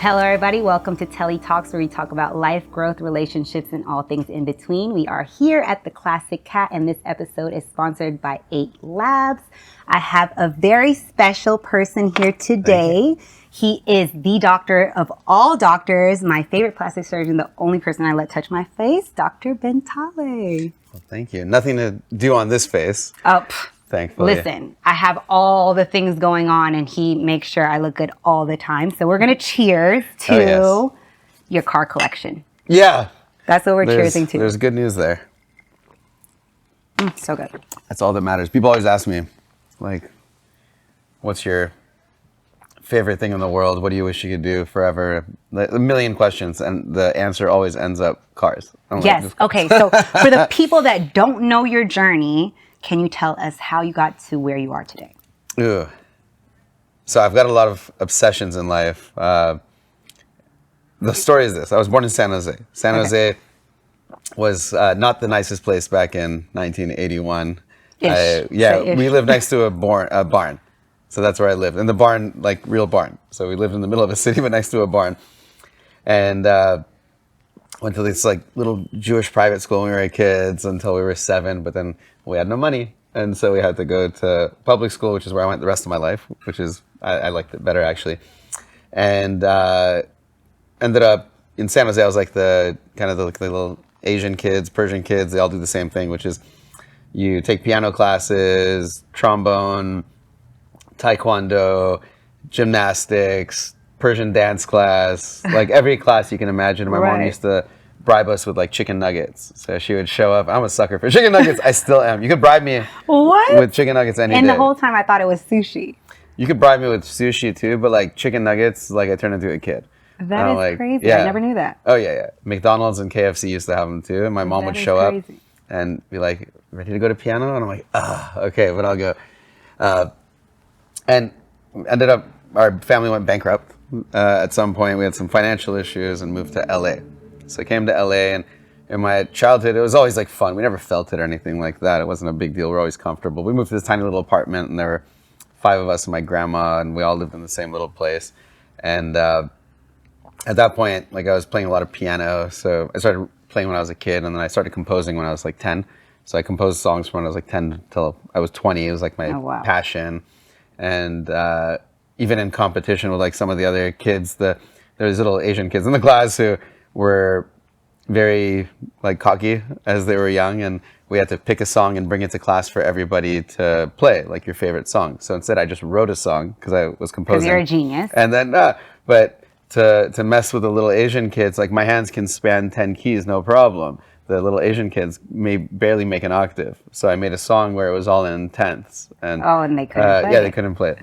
Hello, everybody. Welcome to Telli Talks, where we talk about life, growth, relationships, and all things in between. We are here at the Classic Cat, and this episode is sponsored by 8 Labs. I have a very special person here today. He is the doctor of all doctors, my favorite plastic surgeon, the only person I let touch my face, Dr. Ben Talei. Well, thank you. Nothing to do on this face. Oh, thankfully. Listen, I have all the things going on, and he makes sure I look good all the time. So we're going to cheers to your car collection. Yeah. That's what we're cheersing to. There's good news there. So good. That's all that matters. People always ask me, like, what's your favorite thing in the world? What do you wish you could do forever? A million questions, and the answer always ends up cars. Yes. Okay. So for the people that don't know your journey, can you tell us how you got to where you are today? So I've got a lot of obsessions in life. The story is this. I was born in San Jose. San Jose was not the nicest place back in 1981. We lived next to a barn. So that's where I lived. And the barn, like real barn. So we lived in the middle of a city, but next to a barn. And went to this like little Jewish private school when we were kids until we were 7, but then we had no money. And so we had to go to public school, which is where I went the rest of my life, which is, I liked it better actually. And ended up in San Jose. I was like the little Asian kids, Persian kids, they all do the same thing, which is you take piano classes, trombone, taekwondo, gymnastics, Persian dance class, like every class you can imagine. My mom used to bribe us with like chicken nuggets. So she would show up. I'm a sucker for chicken nuggets. I still am. You could bribe me with chicken nuggets any day. And the whole time I thought it was sushi. You could bribe me with sushi too, but like chicken nuggets, like I turned into a kid. That is crazy. Yeah. I never knew that. Oh yeah. McDonald's and KFC used to have them too. And my mom would show up and be like, ready to go to piano? And I'm like, okay, but I'll go. And ended up, our family went bankrupt. At some point we had some financial issues and moved to LA. So I came to LA, and in my childhood it was always like fun. We never felt it or anything like that. It wasn't a big deal. We were always comfortable. We moved to this tiny little apartment, and there were 5 of us and my grandma, and we all lived in the same little place. And at that point, like I was playing a lot of piano. So I started playing when I was a kid, and then I started composing when I was like 10. So I composed songs from when I was like 10 until I was 20. It was like my passion. And even in competition with like some of the other kids, there was little Asian kids in the class who were very like cocky as they were young, and we had to pick a song and bring it to class for everybody to play, like your favorite song. So instead I just wrote a song because I was composing. Because you're a genius. And then, but to mess with the little Asian kids, like my hands can span 10 keys, no problem. The little Asian kids may barely make an octave. So I made a song where it was all in tenths. And they couldn't play it. Yeah, they couldn't play it.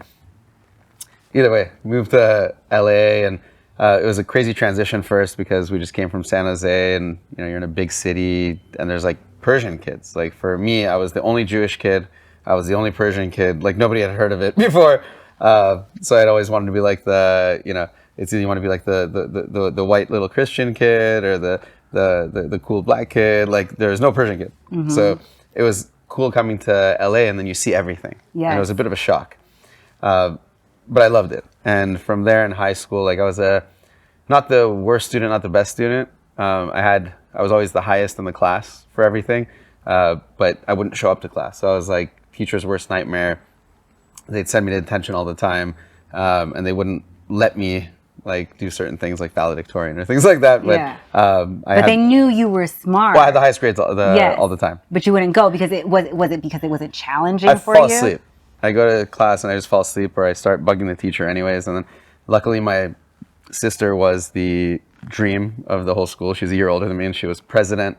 Either way, moved to LA, and it was a crazy transition first because we just came from San Jose, and you know, you're in a big city and there's like Persian kids. Like for me, I was the only Jewish kid. I was the only Persian kid. Like nobody had heard of it before. So I'd always wanted to be like it's either you want to be like the white little Christian kid or the cool black kid. Like there's no Persian kid. Mm-hmm. So it was cool coming to LA, and then you see everything. Yeah. And it was a bit of a shock. But I loved it. And from there in high school, like I was not the worst student, not the best student. I was always the highest in the class for everything. But I wouldn't show up to class. So I was like teacher's worst nightmare. They'd send me to detention all the time. And they wouldn't let me like do certain things like valedictorian or things like that. But they knew you were smart. Well, I had the highest grades all the time. But you wouldn't go because it wasn't challenging for you? I fall asleep. I go to class and I just fall asleep, or I start bugging the teacher anyways. And then luckily my sister was the dream of the whole school. She's a year older than me, and she was president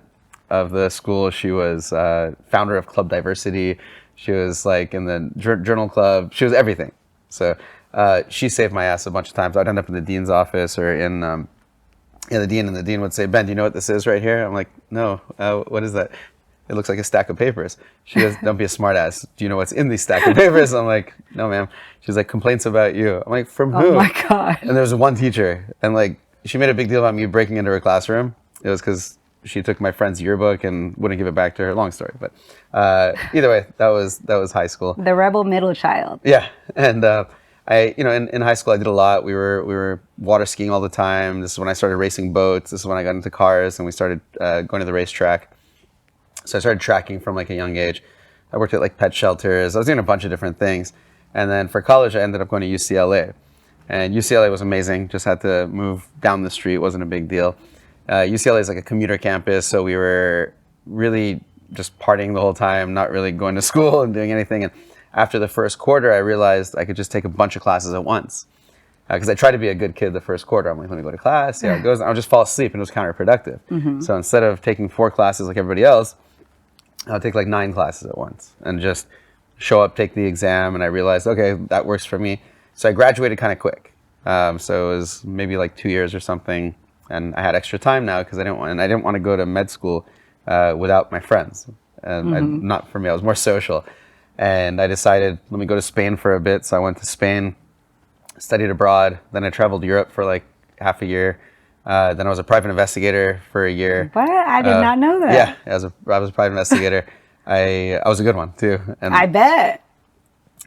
of the school. She was founder of Club Diversity. She was like in the journal club. She was everything. So she saved my ass a bunch of times. I'd end up in the dean's office or in the dean, and the dean would say, "Ben, do you know what this is right here?" I'm like, "No, what is that?" "It looks like a stack of papers." She goes, "Don't be a smartass. Do you know what's in these stack of papers?" I'm like, "No, ma'am." She's like, "Complaints about you." I'm like, "From who?" Oh my God. And there was one teacher, and like she made a big deal about me breaking into her classroom. It was because she took my friend's yearbook and wouldn't give it back to her. Long story, but either way, that was high school. The rebel middle child. Yeah, and in high school I did a lot. We were water skiing all the time. This is when I started racing boats. This is when I got into cars and we started going to the racetrack. So I started tracking from like a young age. I worked at like pet shelters. I was doing a bunch of different things. And then for college, I ended up going to UCLA. And UCLA was amazing. Just had to move down the street. Wasn't a big deal. UCLA is like a commuter campus, so we were really just partying the whole time, not really going to school and doing anything. And after the first quarter, I realized I could just take a bunch of classes at once. Because I tried to be a good kid the first quarter. I'm like, let me go to class, see how it goes. And I'll just fall asleep, and it was counterproductive. So instead of taking 4 classes like everybody else, I'll take like 9 classes at once and just show up, take the exam. And I realized, okay, that works for me. So I graduated kind of quick. So it was maybe like 2 years or something. And I had extra time now because I didn't want to go to med school without my friends. And not for me, I was more social. And I decided, let me go to Spain for a bit. So I went to Spain, studied abroad. Then I traveled Europe for like half a year. Then I was a private investigator for a year. What? I did not know that. Yeah, I was a private investigator. I was a good one too. And I bet.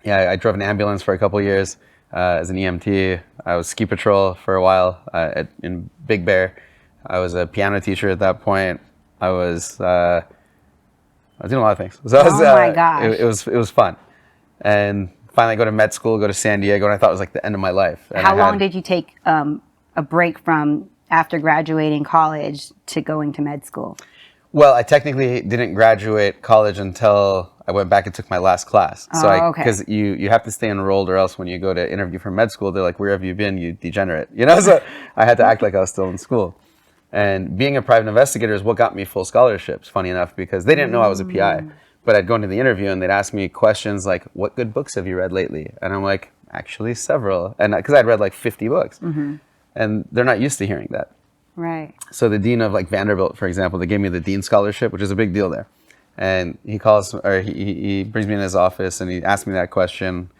yeah, I drove an ambulance for a couple of years as an EMT. I was ski patrol for a while in Big Bear. I was a piano teacher at that point. I was doing a lot of things. So my gosh. It was fun. And finally go to med school, go to San Diego, and I thought it was like the end of my life. And How long did you take a break from after graduating college to going to med school? Well, I technically didn't graduate college until I went back and took my last class. Okay. Because you have to stay enrolled, or else when you go to interview for med school, they're like, where have you been, you degenerate? You know, so I had to act like I was still in school. And being a private investigator is what got me full scholarships, funny enough, because they didn't know I was a PI. But I'd go into the interview and they'd ask me questions like, what good books have you read lately? And I'm like, actually several. And because I'd read like 50 books. And they're not used to hearing that. Right. So the dean of like Vanderbilt, for example, they gave me the dean scholarship, which is a big deal there. And he brings me in his office and he asks me that question.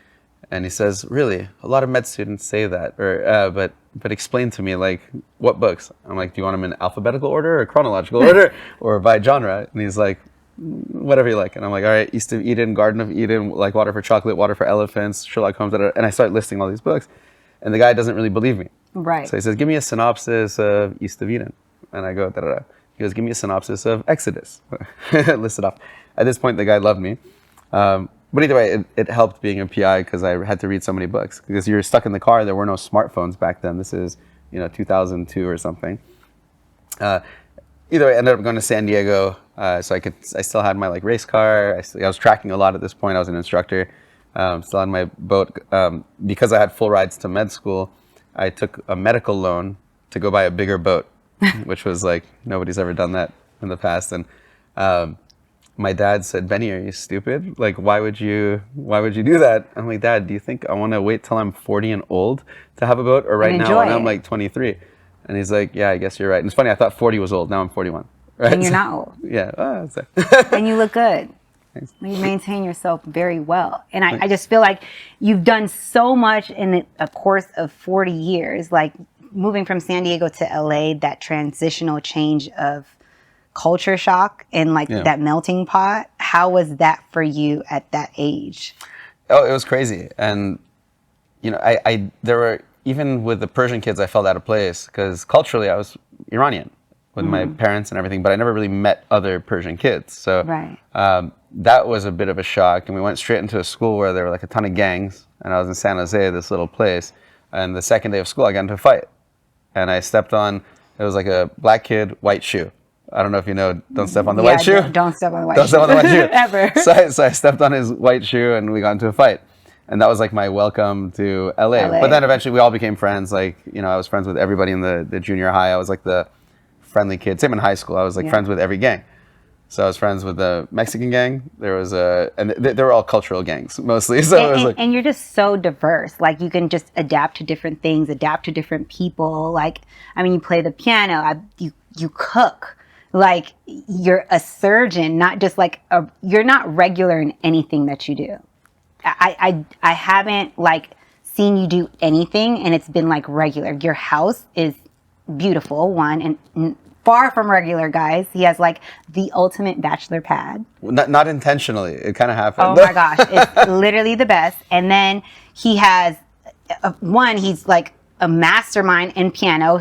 And he says, really, a lot of med students say that, but explain to me, like, what books? I'm like, do you want them in alphabetical order or chronological order or by genre? And he's like, whatever you like. And I'm like, all right, East of Eden, Garden of Eden, like Water for Chocolate, Water for Elephants, Sherlock Holmes, and I start listing all these books. And the guy doesn't really believe me. Right. So he says, give me a synopsis of East of Eden. And I go, da-da-da. He goes, give me a synopsis of Exodus. List it off. At this point, the guy loved me. But either way, it helped being a PI because I had to read so many books. Because you're stuck in the car. There were no smartphones back then. This is, 2002 or something. Either way, I ended up going to San Diego. So I still had my like race car. I was tracking a lot at this point. I was an instructor. Still had my boat. Because I had full rides to med school, I took a medical loan to go buy a bigger boat, which was like, nobody's ever done that in the past. And my dad said, Benny, are you stupid? Like, why would you do that? I'm like, Dad, do you think I want to wait till I'm 40 and old to have a boat, or right now when I'm like 23? And he's like, yeah, I guess you're right. And it's funny, I thought 40 was old. Now I'm 41. Right? And you're not old. Yeah. And you look good. Thanks. You maintain yourself very well. And I just feel like you've done so much in a course of 40 years, like moving from San Diego to LA, that transitional change of culture shock and like that melting pot. How was that for you at that age? Oh, it was crazy. And, there were, even with the Persian kids, I felt out of place because culturally I was Iranian with my parents and everything, but I never really met other Persian kids. So that was a bit of a shock. And we went straight into a school where there were like a ton of gangs. And I was in San Jose, this little place. And the second day of school, I got into a fight. And I stepped on, it was like a black kid, white shoe. I don't know if you know, don't step on the white shoe. Don't step on the white shoe. Don't step on the white shoe. Ever. So I stepped on his white shoe and we got into a fight. And that was like my welcome to LA. But then eventually we all became friends. Like, I was friends with everybody in the junior high. I was like the friendly kid. Same in high school. I was like friends with every gang. So I was friends with the Mexican gang. There was and they were all cultural gangs mostly. So it was like, and you're just so diverse. Like you can just adapt to different things, adapt to different people. Like, I mean, you play the piano, you cook. Like you're a surgeon, not just like you're not regular in anything that you do. I haven't like seen you do anything and it's been like regular. Your house is beautiful, one, and far from regular, guys. He has like the ultimate bachelor pad. Not intentionally. It kind of happened. Oh my gosh. It's literally the best. And then he has one, he's like a mastermind in piano,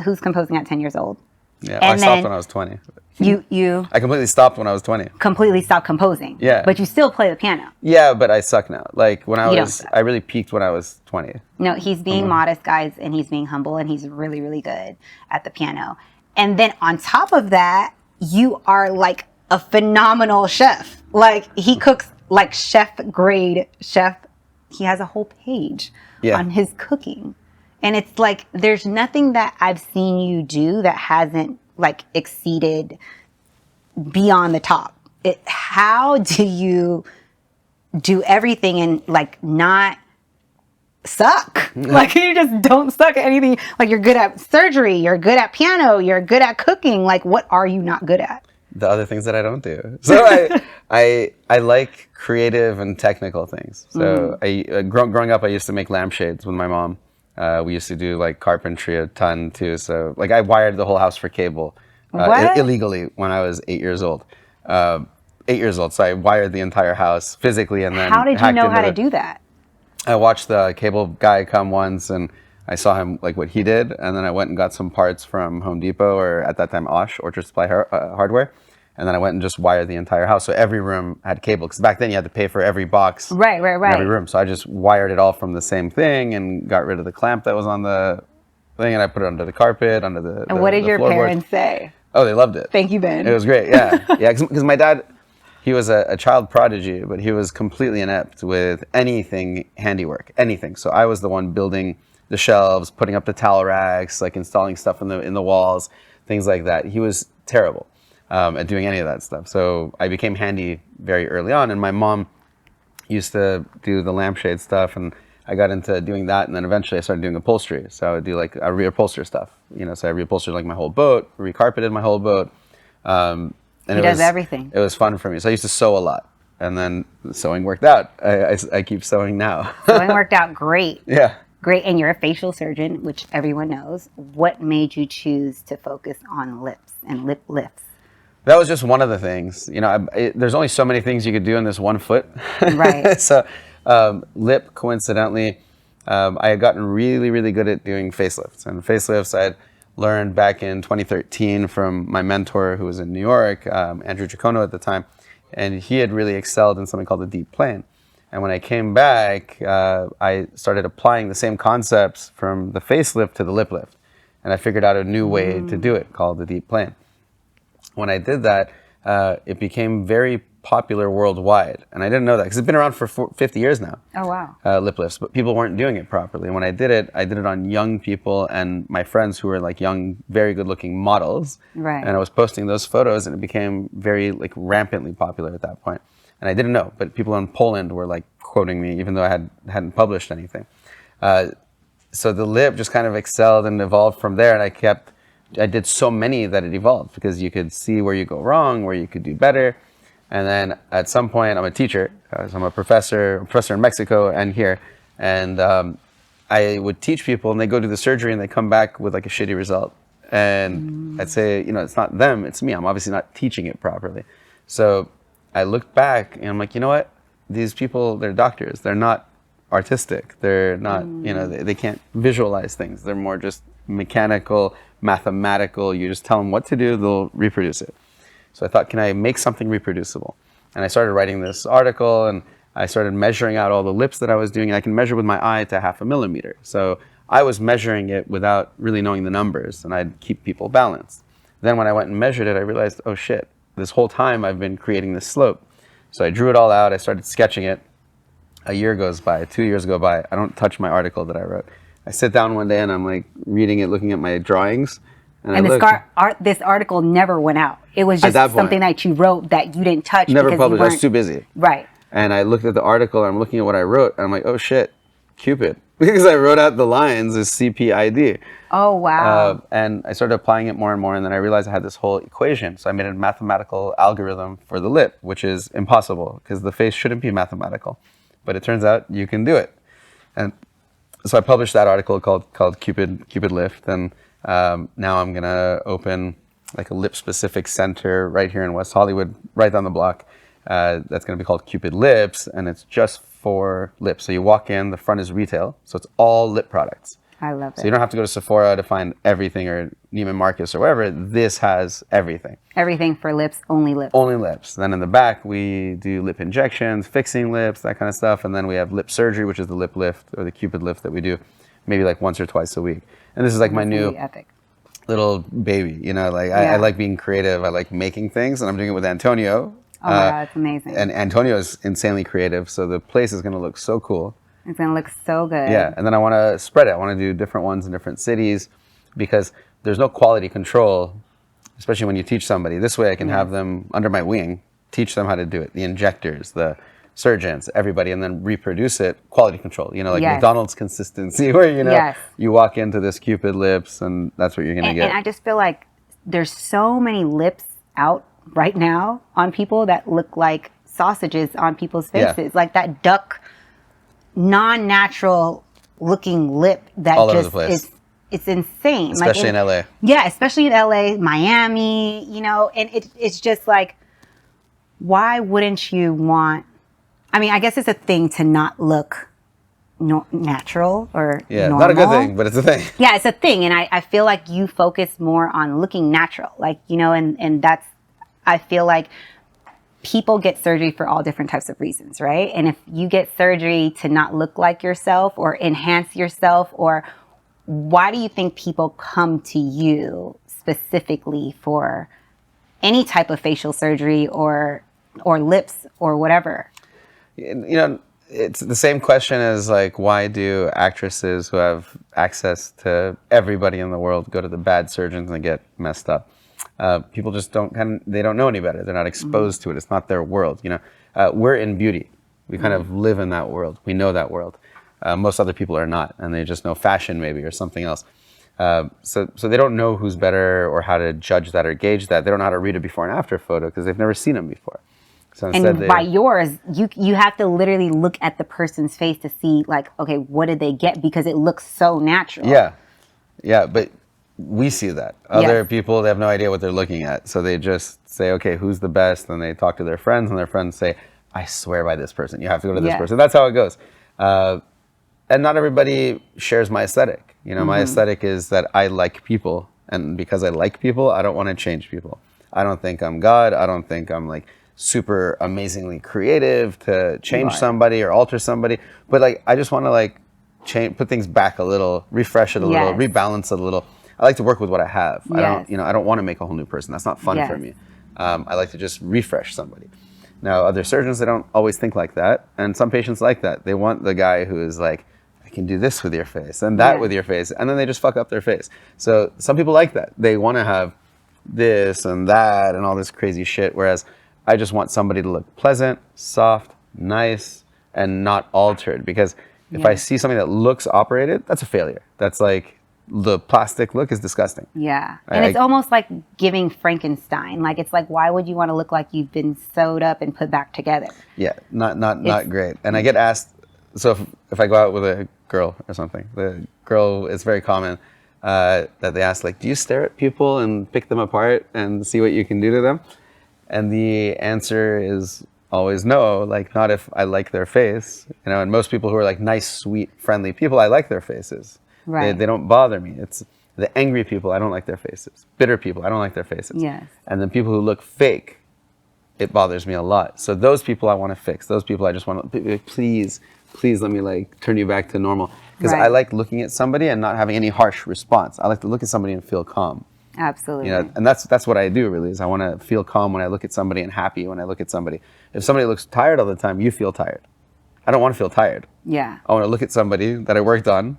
who's composing at 10 years old. Yeah, well, I stopped when I was 20. You I completely stopped when I was 20. completely stopped composing. Yeah. But you still play the piano. Yeah, but I suck now. Like when You don't suck. I really peaked when I was 20. No, he's being modest, guys, and he's being humble, and he's really, really good at the piano. And then on top of that, you are like a phenomenal chef. Like he cooks like chef grade chef. He has a whole page on his cooking. And it's like, there's nothing that I've seen you do that hasn't like exceeded beyond the top. How do you do everything and like not suck? Like you just don't suck at anything. Like you're good at surgery, you're good at piano, you're good at cooking. Like what are you not good at? The other things that I don't do. So I like creative and technical things. So growing up, I used to make lampshades with my mom. We used to do like carpentry a ton too. So like I wired the whole house for cable illegally when I was 8 years old. 8 years old. So I wired the entire house physically and then how did you know how to do that? I watched the cable guy come once and I saw him like what he did. And then I went and got some parts from Home Depot or at that time Osh, Orchard Supply Hardware. And then I went and just wired the entire house. So every room had cable. Because back then you had to pay for every box in every room. So I just wired it all from the same thing and got rid of the clamp that was on the thing. And I put it under the carpet, under the And what did your parents say? Oh, they loved it. Thank you, Ben. It was great, yeah. Yeah, because my dad, he was a child prodigy, but he was completely inept with anything handiwork, anything. So I was the one building the shelves, putting up the towel racks, like installing stuff in the walls, things like that. He was terrible at doing any of that stuff. So I became handy very early on, and my mom used to do the lampshade stuff, and I got into doing that, and then eventually I started doing upholstery. So I would do like I reupholster stuff, so I reupholstered like my whole boat, recarpeted my whole boat. And he does everything. It was fun for me. So I used to sew a lot, and then sewing worked out. I keep sewing now. Sewing worked out great. Yeah. Great, and you're a facial surgeon, which everyone knows. What made you choose to focus on lips and lip lifts? That was just one of the things. There's only so many things you could do in this one foot. Right. So lip, coincidentally, I had gotten really, really good at doing facelifts. And facelifts I'd learned back in 2013 from my mentor who was in New York, Andrew Giacono at the time. And he had really excelled in something called the deep plane. And when I came back, I started applying the same concepts from the facelift to the lip lift. And I figured out a new way to do it called the deep plane. When I did that, it became very popular worldwide. And I didn't know that because it's been around for 50 years now. Oh, wow. Lip lifts, but people weren't doing it properly. And when I did it on young people and my friends who were like young, very good looking models. Right. And I was posting those photos and it became very like rampantly popular at that point. And I didn't know, but people in Poland were like quoting me even though I hadn't published anything. So the lip just kind of excelled and evolved from there. And I did so many that it evolved because you could see where you go wrong, where you could do better. And then at some point, I'm a teacher. So I'm a professor in Mexico and here. And I would teach people and they go do the surgery and they come back with like a shitty result. And I'd say, it's not them, it's me. I'm obviously not teaching it properly. So I looked back and I'm like, you know what? These people, they're doctors. They're not artistic. They're not, they can't visualize things. They're more just mechanical, mathematical. You just tell them what to do, they'll reproduce it. So I thought, can I make something reproducible? And I started writing this article and I started measuring out all the lips that I was doing. I can measure with my eye to 0.5 millimeter. So I was measuring it without really knowing the numbers and I'd keep people balanced. Then when I went and measured it, I realized, oh shit, this whole time I've been creating this slope. So I drew it all out. I started sketching it. A year goes by, 2 years go by. I don't touch my article that I wrote. I sit down one day and I'm like reading it, looking at my drawings. And this article never went out. It was just something that you wrote that you didn't touch. Never published. I was too busy. Right. And I looked at the article and I'm looking at what I wrote. And I'm like, oh shit, Cupid. Because I wrote out the lines as CPID. Oh, wow. And I started applying it more and more. And then I realized I had this whole equation. So I made a mathematical algorithm for the lip, which is impossible because the face shouldn't be mathematical. But it turns out you can do it. And so I published that article called Cupid Lift. And now I'm going to open like a lip-specific center right here in West Hollywood, right down the block. That's going to be called Cupid Lips. And it's just for lips. So you walk in, the front is retail, so it's all lip products. I love it. So you don't have to go to Sephora to find everything, or Neiman Marcus or wherever. This has everything. Everything for lips, only lips. Only lips. Then in the back, we do lip injections, fixing lips, that kind of stuff. And then we have lip surgery, which is the lip lift or the Cupid lift that we do maybe like once or twice a week. And this is like my new epic little baby. You know, like I like being creative. I like making things, and I'm doing it with Antonio. Oh my God, it's amazing. And Antonio is insanely creative, so the place is going to look so cool. It's going to look so good. Yeah, and then I want to spread it. I want to do different ones in different cities, because there's no quality control, especially when you teach somebody. This way I can have them under my wing, teach them how to do it. The injectors, the surgeons, everybody, and then reproduce it, quality control. You know, like McDonald's consistency, where, you know, you walk into this Cupid lips and that's what you're going to get. And I just feel like there's so many lips out right now on people that look like sausages on people's faces. Like that duck, non-natural looking lip that all over just the place. is, it's insane. Especially like in LA. Yeah, especially in LA, Miami, you know, and it's just like, why wouldn't you want, I mean, I guess it's a thing to not look natural or normal. Not a good thing, but it's a thing. Yeah, it's a thing. And I feel like you focus more on looking natural. Like, you know, and that's, I feel like people get surgery for all different types of reasons, right? And if you get surgery to not look like yourself or enhance yourself, or why do you think people come to you specifically for any type of facial surgery or lips or whatever? You know, it's the same question as like, why do actresses who have access to everybody in the world go to the bad surgeons and get messed up? People just they don't know any better. They're not exposed to it. It's not their world. You know, we're in beauty. We kind of live in that world. We know that world. Most other people are not, and they just know fashion maybe or something else. So they don't know who's better or how to judge that or gauge that. They don't know how to read a before and after photo because they've never seen them before. So and by yours, you have to literally look at the person's face to see, like, okay, what did they get? Because it looks so natural. Yeah, but we see that. Other people, they have no idea what they're looking at. So they just say, okay, who's the best? And they talk to their friends, and their friends say, I swear by this person. You have to go to this person. That's how it goes. And not everybody shares my aesthetic. You know, my aesthetic is that I like people. And because I like people, I don't want to change people. I don't think I'm God. I don't think I'm like super amazingly creative to change somebody or alter somebody. But like, I just want to like put things back a little, refresh it a little, rebalance it a little. I like to work with what I have. I don't want to make a whole new person. That's not fun for me. I like to just refresh somebody. Now, other surgeons, they don't always think like that. And some patients like that. They want the guy who is like, I can do this with your face and that with your face. And then they just fuck up their face. So some people like that. They want to have this and that and all this crazy shit. Whereas I just want somebody to look pleasant, soft, nice, and not altered. Because if I see something that looks operated, that's a failure. That's like, the plastic look is disgusting. Yeah. And it's almost like giving Frankenstein. Like, it's like, why would you want to look like you've been sewed up and put back together? Yeah, not great. And I get asked, so if I go out with a girl or something, the girl, it's very common that they ask, like, do you stare at people and pick them apart and see what you can do to them? And the answer is always no, like, not if I like their face. You know, and most people who are like nice, sweet, friendly people, I like their faces. Right. They don't bother me. It's the angry people, I don't like their faces. Bitter people, I don't like their faces. Yes. And then people who look fake, it bothers me a lot. So those people I want to fix. Those people I just want to, please let me like turn you back to normal. Because I like looking at somebody and not having any harsh response. I like to look at somebody and feel calm. Absolutely. You know, and that's what I do really, is I want to feel calm when I look at somebody and happy when I look at somebody. If somebody looks tired all the time, you feel tired. I don't want to feel tired. Yeah. I want to look at somebody that I worked on.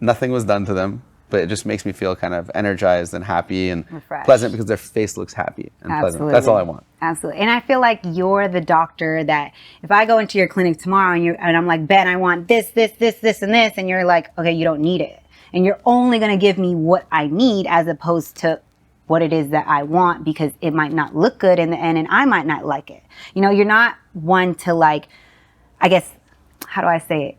Nothing was done to them, but it just makes me feel kind of energized and happy and pleasant because their face looks happy and pleasant. That's all I want. Absolutely. And I feel like you're the doctor that if I go into your clinic tomorrow and I'm like, Ben, I want this, and this, and you're like, okay, you don't need it. And you're only going to give me what I need as opposed to what it is that I want, because it might not look good in the end and I might not like it. You know, you're not one to like, I guess, how do I say it?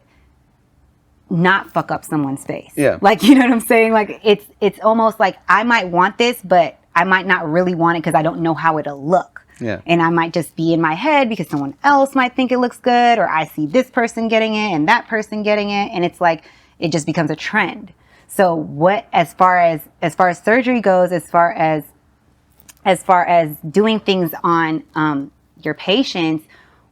Not fuck up someone's face. Yeah. Like, you know what I'm saying? Like, it's almost like I might want this, but I might not really want it because I don't know how it'll look. Yeah. And I might just be in my head because someone else might think it looks good, or I see this person getting it and that person getting it. And it's like, it just becomes a trend. So what, as far as surgery goes, as far as doing things on your patients,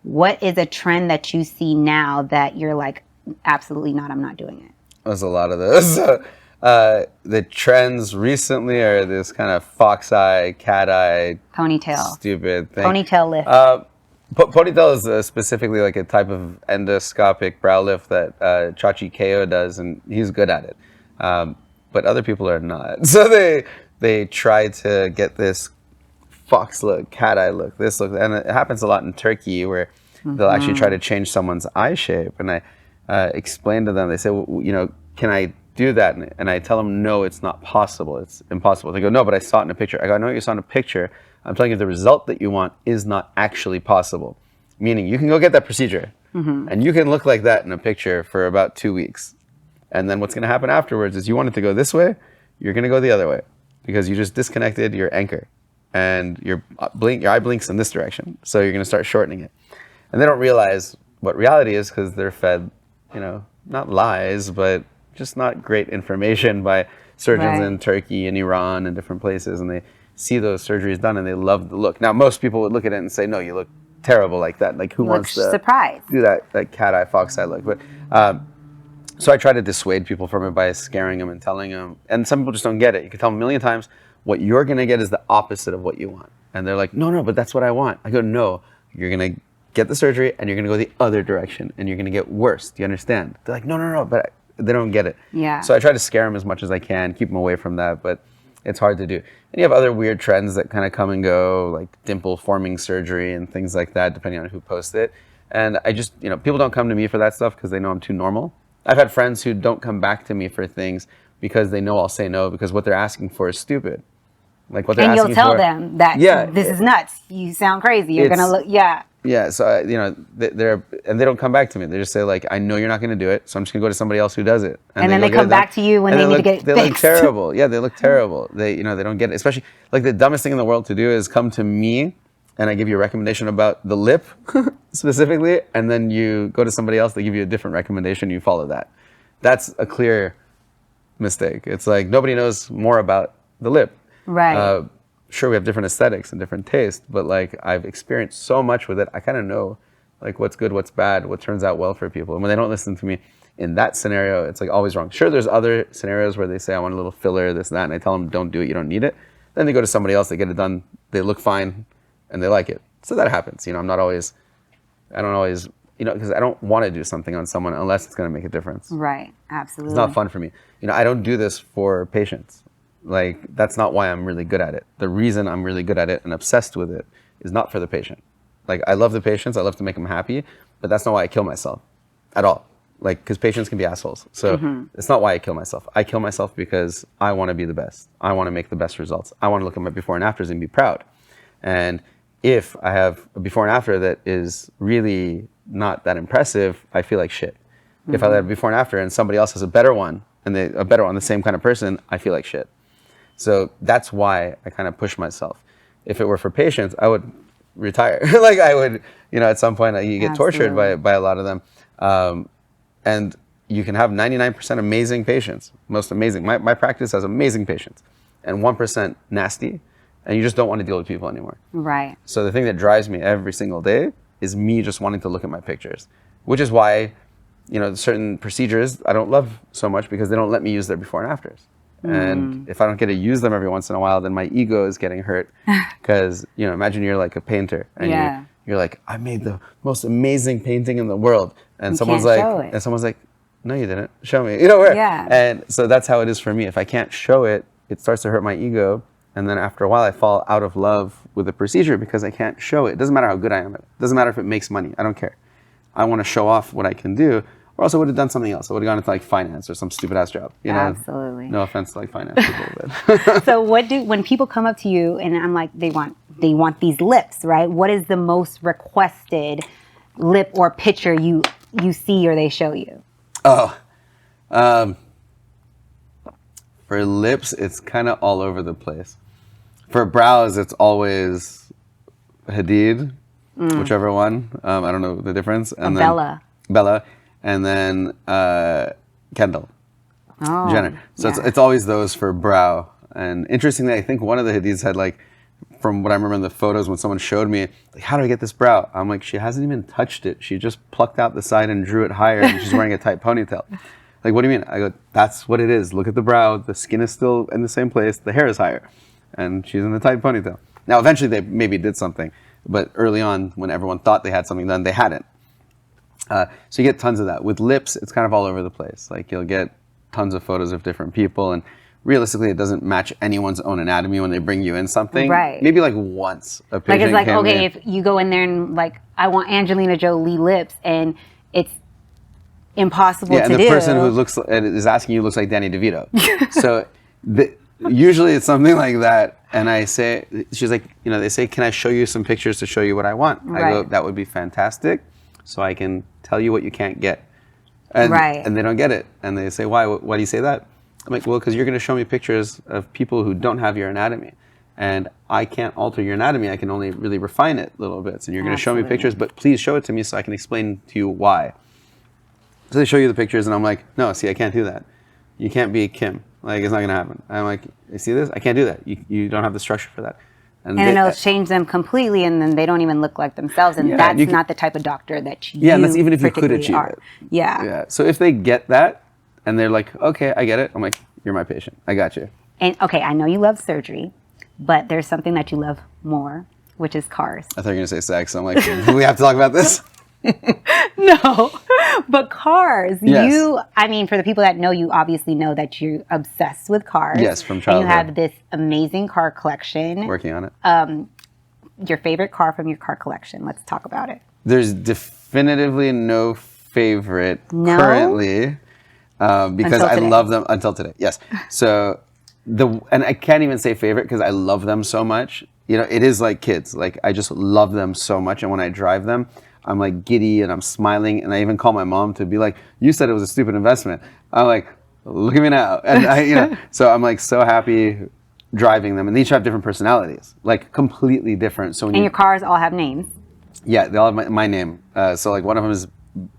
what is a trend that you see now that you're like, absolutely not, I'm not doing it? There's a lot of those. The trends recently are this kind of fox eye, cat eye, Ponytail. stupid thing. Ponytail lift. Ponytail is specifically like a type of endoscopic brow lift that Chachi Keo does, and he's good at it. But other people are not. So they try to get this fox look, cat eye look, this look, and it happens a lot in Turkey where they'll actually try to change someone's eye shape. And I explain to them, they say, well, can I do that? And I tell them, no, it's not possible. It's impossible. They go, no, but I saw it in a picture. I go, I know you saw it in a picture. I'm telling you the result that you want is not actually possible. Meaning you can go get that procedure and you can look like that in a picture for about 2 weeks. And then what's going to happen afterwards is you want it to go this way, you're going to go the other way because you just disconnected your anchor and your eye blinks in this direction. So you're going to start shortening it. And they don't realize what reality is because they're fed, not lies, but just not great information by surgeons in Turkey and Iran and different places. And they see those surgeries done and they love the look. Now, most people would look at it and say, no, you look terrible like that. Like who wants to do that cat eye, fox eye look? But so I try to dissuade people from it by scaring them and telling them. And some people just don't get it. You can tell them a million times, what you're going to get is the opposite of what you want. And they're like, no, but that's what I want. I go, no, you're going to get the surgery and you're going to go the other direction and you're going to get worse. Do you understand? They're like, no, but they don't get it. Yeah. So I try to scare them as much as I can, keep them away from that, but it's hard to do. And you have other weird trends that kind of come and go, like dimple forming surgery and things like that, depending on who posts it. And I just, people don't come to me for that stuff because they know I'm too normal. I've had friends who don't come back to me for things because they know I'll say no because what they're asking for is stupid. Like what they're asking for. And you'll tell them that this is nuts. You sound crazy. You're going to look, Yeah, so they don't come back to me. They just say like, I know you're not going to do it, so I'm just going to go to somebody else who does it. And then they come back to you when they need to get it fixed. They look terrible. Yeah, they look terrible. They don't get it. Especially like the dumbest thing in the world to do is come to me and I give you a recommendation about the lip specifically, and then you go to somebody else, they give you a different recommendation, you follow that. That's a clear mistake. It's like nobody knows more about the lip. Right. Sure, we have different aesthetics and different tastes, but like I've experienced so much with it, I kind of know like what's good, what's bad, what turns out well for people. And when they don't listen to me in that scenario, it's like always wrong. Sure, there's other scenarios where they say, I want a little filler, this, that, and I tell them, don't do it, you don't need it. Then they go to somebody else, they get it done, they look fine, and they like it. So that happens. I don't always, because I don't want to do something on someone unless it's going to make a difference. Right, absolutely. It's not fun for me. I don't do this for patients. Like, that's not why I'm really good at it. The reason I'm really good at it and obsessed with it is not for the patient. Like, I love the patients, I love to make them happy, but that's not why I kill myself at all. Like, because patients can be assholes. So it's not why I kill myself. I kill myself because I want to be the best. I want to make the best results. I want to look at my before and afters and be proud. And if I have a before and after that is really not that impressive, I feel like shit. If I have a before and after and somebody else has a better one, and a better one, the same kind of person, I feel like shit. So that's why I kind of push myself. If it were for patients, I would retire. Like I would, at some point you get tortured by a lot of them. And you can have 99% amazing patients, most amazing. My practice has amazing patients and 1% nasty, and you just don't want to deal with people anymore. Right. So the thing that drives me every single day is me just wanting to look at my pictures, which is why, certain procedures I don't love so much because they don't let me use their before and afters. And if I don't get to use them every once in a while, then my ego is getting hurt. Because, imagine you're like a painter and you're like, I made the most amazing painting in the world. And someone's like, no, you didn't. Show me. Yeah. And so that's how it is for me. If I can't show it, it starts to hurt my ego. And then after a while, I fall out of love with the procedure because I can't show it. It doesn't matter how good I am at it. It doesn't matter if it makes money. I don't care. I want to show off what I can do. Or else I would have done something else. I would have gone into like finance or some stupid ass job. Absolutely. No offense to like finance people, but. So when people come up to you and I'm like, they want these lips, right? What is the most requested lip or picture you see or they show you? Oh, for lips, it's kind of all over the place. For brows, it's always Hadid, whichever one. I don't know the difference. And then Bella. Bella, and then Kendall Oh, Jenner. So yeah. it's always those for brow. And interestingly, I think one of the Hadids had like, from what I remember in the photos when someone showed me, like, how do I get this brow? I'm like, she hasn't even touched it. She just plucked out the side and drew it higher, and she's wearing a tight ponytail. Like, what do you mean? I go, that's what it is. Look at the brow. The skin is still in the same place. The hair is higher. And she's in the tight ponytail. Now, eventually they maybe did something, but early on, when everyone thought they had something done, they hadn't. So you get tons of that. With lips, it's kind of all over the place. Like, you'll get tons of photos of different people, and realistically, it doesn't match anyone's own anatomy when they bring you in something. Right. Maybe like once a patient Like, it's like, came okay, in. if you go in there and like, I want Angelina Jolie lips, and it's impossible Yeah, to and do. the person who is asking you looks like Danny DeVito. So usually it's something like that, and I say, she's like, they say, can I show you some pictures to show you what I want? I go, Right. that would be fantastic, so I can tell you what you can't get. And, Right. and they don't get it, and they say, why do you say that? I'm like, well, because you're going to show me pictures of people who don't have your anatomy, and I can't alter your anatomy. I can only really refine it little bits, and you're going to show me Absolutely. pictures, but please show it to me so I can explain to you why. So they show you the pictures, and I'm like, no, see, I can't do that. You can't be Kim. Like, it's not going to happen. I'm like, you see this? I can't do that. You don't have the structure for that. And then it'll change them completely, and then they don't even look like themselves, and Yeah, that's you can- not the type of doctor that you Yeah, and that's even if you could particularly achieve are. it. Yeah. Yeah. So if they get that, and they're like, okay, I get it. I'm like, you're my patient. I got you. And okay, I know you love surgery, but there's something that you love more, which is cars. I thought you were going to say sex. I'm like, do we have to talk about this? No, but cars. Yes. I mean, for the people that know you, obviously know that you're obsessed with cars. Yes, from And you childhood. have this amazing car collection. Working on it. Your favorite car from your car collection. Let's talk about it. There's definitively no favorite No? currently because Until I today. love them until today. Yes. So and I can't even say favorite because I love them so much. It is like kids. Like, I just love them so much, and when I drive them, I'm like giddy and I'm smiling, and I even call my mom to be like, you said it was a stupid investment. I'm like, look at me now. And so I'm like so happy driving them, and they each have different personalities, like completely different. So when And your cars all have names. yeah, they all have my name. So like one of them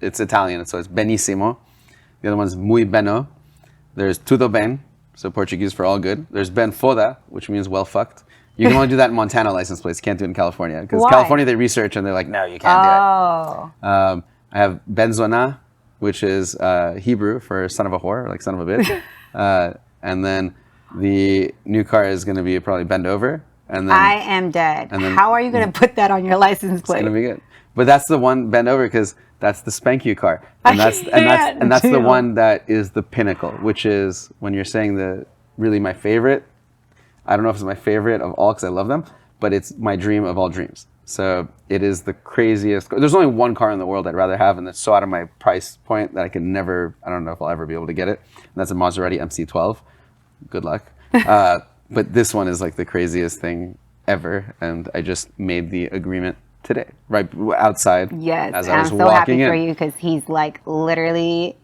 it's Italian, so it's Benissimo. The other one's Muy Beno. There's Tudo Ben, so Portuguese for all good. There's Ben Foda, which means well fucked. You can only do that in Montana license plates. You can't do it in California. Because Why? California, they research and they're like, no, you can't Oh. do it. I have Benzona, which is Hebrew for son of a whore, like son of a bitch. And then the new car is going to be probably Bend Over. And then I am dead. and then- How are you going to put that on your license it's plate? gonna be good. But that's the one Bend Over because that's the spank you car, and that's the deal. one that is the pinnacle, which is when you're saying really my favorite. I don't know if it's my favorite of all because I love them, but it's my dream of all dreams. So it is the craziest. There's only one car in the world I'd rather have, and that's so out of my price point that I could never. I don't know if I'll ever be able to get it. And that's a Maserati MC12. Good luck. But this one is like the craziest thing ever, and I just made the agreement today, right outside. Yes, as and I was I'm so walking happy in. for you because he's like literally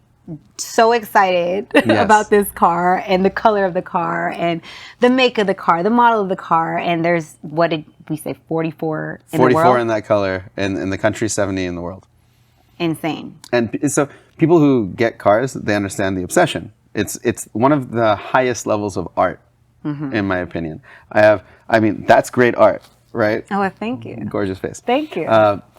so excited Yes. about this car and the color of the car and the make of the car, the model of the car, and there's, what did we say, 44 in the 44 world? in that color, and in the country, 70 in the world. Insane. And so people who get cars, they understand the obsession. It's one of the highest levels of art, in my opinion. I mean, that's great art, right? Oh, well, thank you. Gorgeous face. Thank you.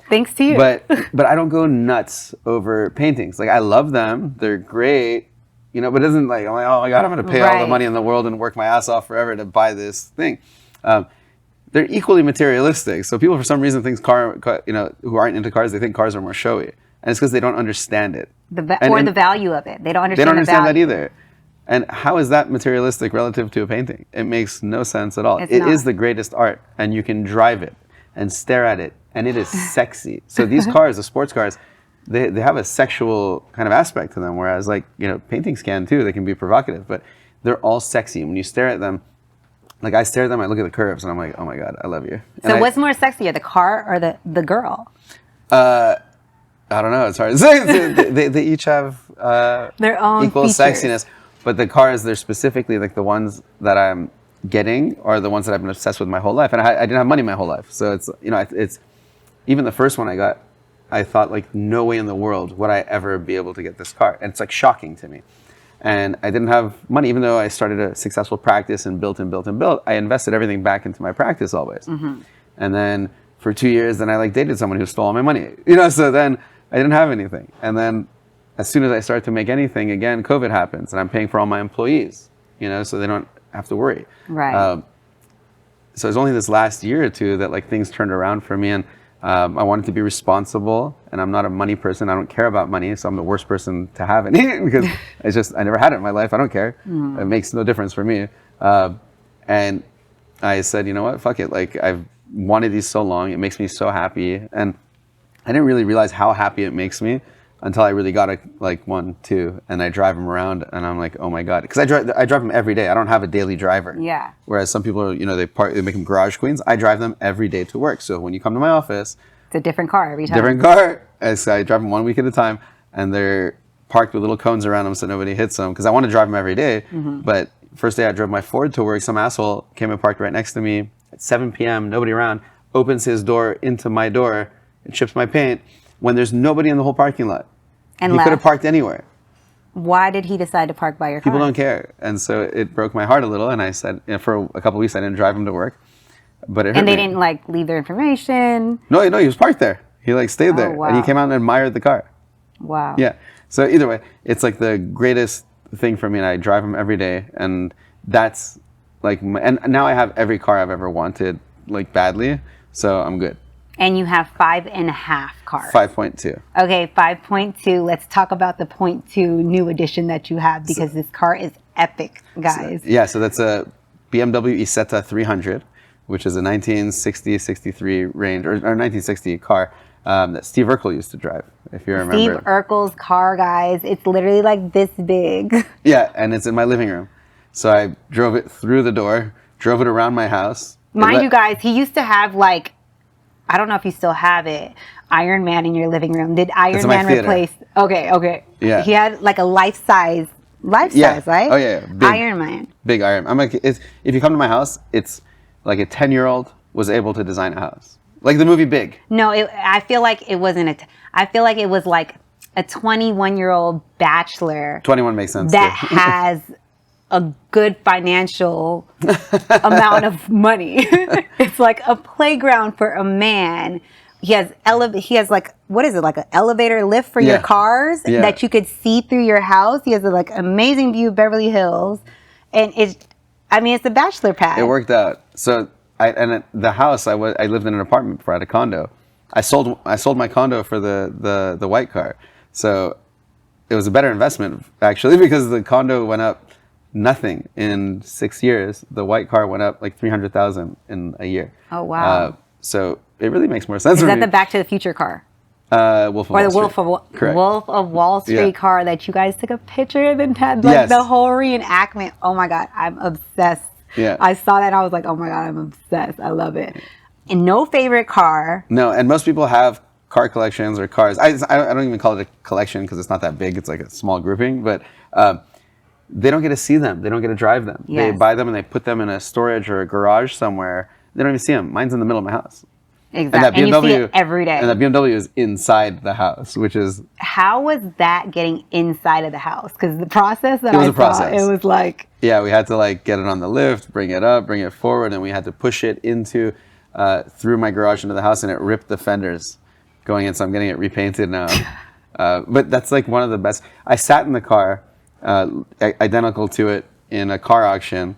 Thanks to you. But I don't go nuts over paintings. Like, I love them. They're great. But it isn't like, I'm like, oh my God, I'm going to pay all the Right. money in the world and work my ass off forever to buy this thing. They're equally materialistic. So people, for some reason, who aren't into cars, they think cars are more showy. And it's because they don't understand it. the value of it. They don't understand They don't understand the that value. either. And how is that materialistic relative to a painting? It makes no sense at all. It's It not. is the greatest art, and you can drive it and stare at it, and it is sexy. So these cars, the sports cars, they have a sexual kind of aspect to them, whereas paintings can too. They can be provocative, but they're all sexy. When you stare at them, like I stare at them, I look at the curves, and I'm like, oh my God, I love you. So what's more sexier, the car or the girl? I don't know. It's hard to say. They each have Their own equal features. sexiness, but the cars, they're specifically like the ones that I'm getting are the ones that I've been obsessed with my whole life. And I didn't have money my whole life. So it's, it's even the first one I got, I thought like, no way in the world would I ever be able to get this car. And it's like shocking to me. And I didn't have money, even though I started a successful practice and built and built and built, I invested everything back into my practice always. And then for 2 years, then I like dated someone who stole all my money, so then I didn't have anything. And then as soon as I start to make anything, again, COVID happens and I'm paying for all my employees, so they don't have to worry. Right. So it's only this last year or two that like things turned around for me, and I wanted to be responsible, and I'm not a money person. I don't care about money, so I'm the worst person to have any because I never had it in my life. I don't care. It makes no difference for me. And I said, you know what, fuck it. Like I've wanted these so long. It makes me so happy, and I didn't really realize how happy it makes me until I really got one, two, and I drive them around, and I'm like, oh my god, because I drive them every day. I don't have a daily driver. Yeah. Whereas some people are, they make them garage queens. I drive them every day to work. So when you come to my office, it's a different car every time. Different car. So I drive them 1 week at a time, and they're parked with little cones around them so nobody hits them. Because I want to drive them every day. But first day I drove my Ford to work, some asshole came and parked right next to me at 7 p.m. Nobody around. Opens his door into my door and chips my paint when there's nobody in the whole parking lot. And he could have parked anywhere. Why did he decide to park by your car? People don't care. And so it broke my heart a little. And I said, for a couple of weeks, I didn't drive him to work. But it hurt me. Didn't leave their information? No, he was parked there. He stayed there. Wow. And he came out and admired the car. Wow. Yeah. So either way, it's like the greatest thing for me. And I drive him every day. And that's and now I have every car I've ever wanted, badly. So I'm good. And you have 5.5 cars. 5.2. Okay, 5.2. Let's talk about the 0.2 new edition that you have, because this car is epic, guys. So that's a BMW Isetta 300, which is a 1960-63 range, or 1960 car that Steve Urkel used to drive, if you remember. Steve Urkel's car, guys. It's literally like this big. Yeah, and it's in my living room. So I drove it through the door, drove it around my house. Mind you guys, he used to have I don't know if you still have it, Iron Man in your living room. Did Iron Man replace? Okay. Yeah. He had a life size, right? Oh yeah. Big, Iron Man. Big Iron. If you come to my house, it's like a 10-year-old was able to design a house, like the movie Big. No, I feel like it wasn't I feel like it was like a 21-year-old bachelor. 21 makes sense. That has a good financial amount of money. It's like a playground for a man. He has what is it, like an elevator lift for your cars that you could see through your house. He has an amazing view of Beverly Hills, and it's the bachelor pad. It worked out. So the house I lived in an apartment before I had a condo. I sold my condo for the white car. So it was a better investment actually, because the condo went up nothing in 6 years. The white car went up like $300,000 in a year. Oh wow! So it really makes more sense. Is that the Back to the Future car? Wolf of Wall Street. Wolf of Wall Street car that you guys took a picture and then had the whole reenactment. Oh my god, I'm obsessed. Yeah. I saw that and I was like, oh my god, I'm obsessed. I love it. And no favorite car. No, and most people have car collections or cars. I don't even call it a collection because it's not that big. It's like a small grouping, but they don't get to see them. They don't get to drive them. Yes. They buy them and they put them in a storage or a garage somewhere. They don't even see them. Mine's in the middle of my house. Exactly. And you see it every day. And that BMW is inside the house, which is... How was that getting inside of the house? Because the process that it was like... Yeah, we had to get it on the lift, bring it up, bring it forward, and we had to push it into through my garage into the house, and it ripped the fenders going in, so I'm getting it repainted now. But that's one of the best. I sat in the car, identical to it, in a car auction,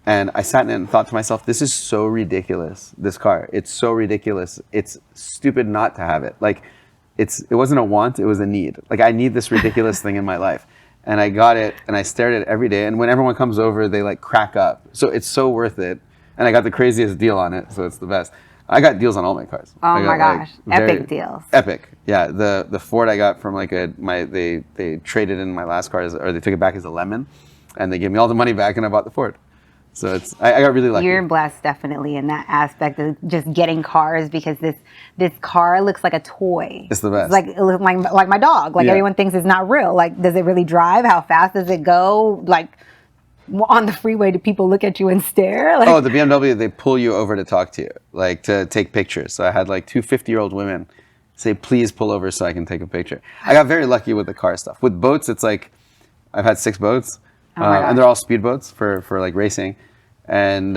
and I sat in it and thought to myself, this is so ridiculous, this car. It's so ridiculous. It's stupid not to have it. It wasn't a want, it was a need. I need this ridiculous thing in my life. And I got it, and I stared at it every day, and when everyone comes over, they crack up. So it's so worth it. And I got the craziest deal on it, so it's the best. I got deals on all my cars. Oh my gosh, epic deals. Epic, yeah. The Ford I got from they traded in my last car, or they took it back as a lemon, and they gave me all the money back, and I bought the Ford. So I got really lucky. You're blessed definitely in that aspect of just getting cars, because this car looks like a toy. It's the best. It looks like my dog. Everyone thinks it's not real. Does it really drive? How fast does it go? on the freeway, do people look at you and stare? Oh, the BMW, they pull you over to talk to you, like to take pictures. So I had like two 50-year-old women say, please pull over so I can take a picture. I got very lucky with the car stuff. With boats, it's like, I've had 6 boats, and they're all speed boats for like racing. And,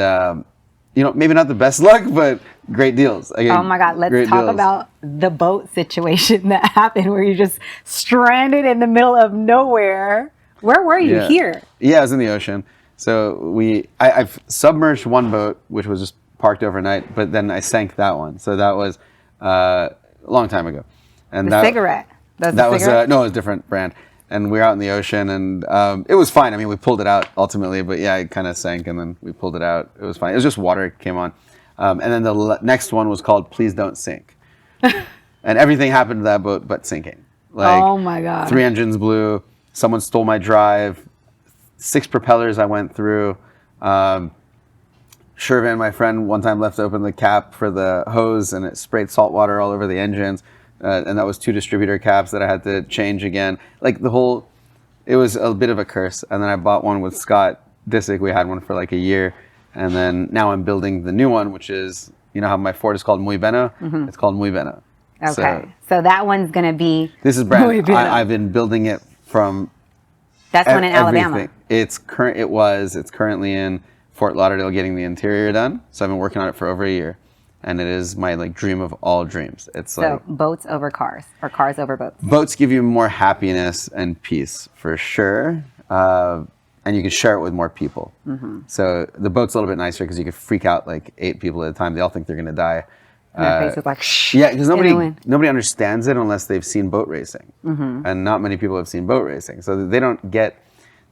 maybe not the best luck, but great deals. Oh my God, let's talk about the boat situation that happened where you're just stranded in the middle of nowhere. Where were you? Here? Yeah, I was in the ocean. So I've submerged one boat, which was just parked overnight, but then I sank that one. So that was a long time ago. And cigarette. No, it was a different brand. And we were out in the ocean, and it was fine. I mean, we pulled it out ultimately, but yeah, it kind of sank, and then we pulled it out. It was fine. It was just water came on. And then the next one was called Please Don't Sink. And everything happened to that boat but sinking. Like, oh my God. 3 engines blew. Someone stole my drive. 6 propellers I went through. Shervin, my friend, one time left open the cap for the hose, and it sprayed salt water all over the engines. And that was 2 distributor caps that I had to change again. Like it was a bit of a curse. And then I bought one with Scott Disick. We had one for like a year. And then now I'm building the new one, which is, you know how my Ford is called Muy Beno? Mm-hmm. It's called Muy Beno. Okay. So that one's going to be... This is brand. I've been building it from... That's one in Alabama. It's currently in Fort Lauderdale getting the interior done. So I've been working on it for over a year. And it is my dream of all dreams. It's so boats over cars, or cars over boats. Boats give you more happiness and peace for sure, and you can share it with more people. Mm-hmm. So the boat's a little bit nicer because you could freak out like 8 people at a time. They all think they're going to die. And their face is like shh. Yeah, because nobody understands it unless they've seen boat racing, and not many people have seen boat racing, so they don't get